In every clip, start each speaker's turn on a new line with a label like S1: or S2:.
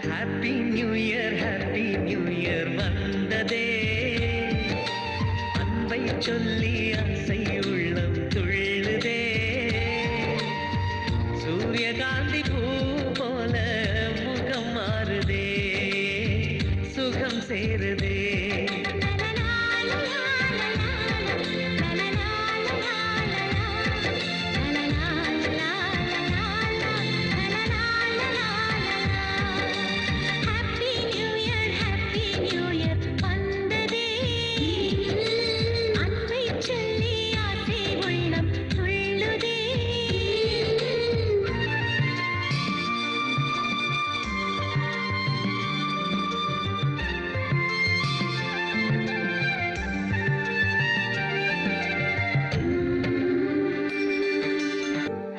S1: Happy new year வந்ததே, அன்பை சொல்லி ஆசை உள்ளம் துள்ளுதே. சூரியகாந்தி பூ போல முகம் மாறுதே, சுகம் சேருதே.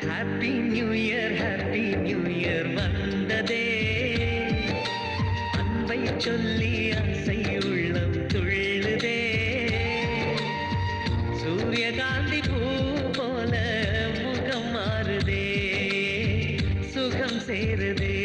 S1: ஹாப்பி நியூ இயர் வந்ததே, அன்பை சொல்லி ஆசை உள்ளம் துள்ளுதே. சூரியகாந்தி பூ போல முகம் மாறுதே, சுகம் சேருதே.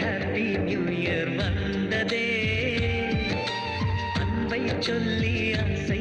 S1: ஹாப்பி நியூ இயர் வந்ததே, அன்பை சொல்லி ஆசை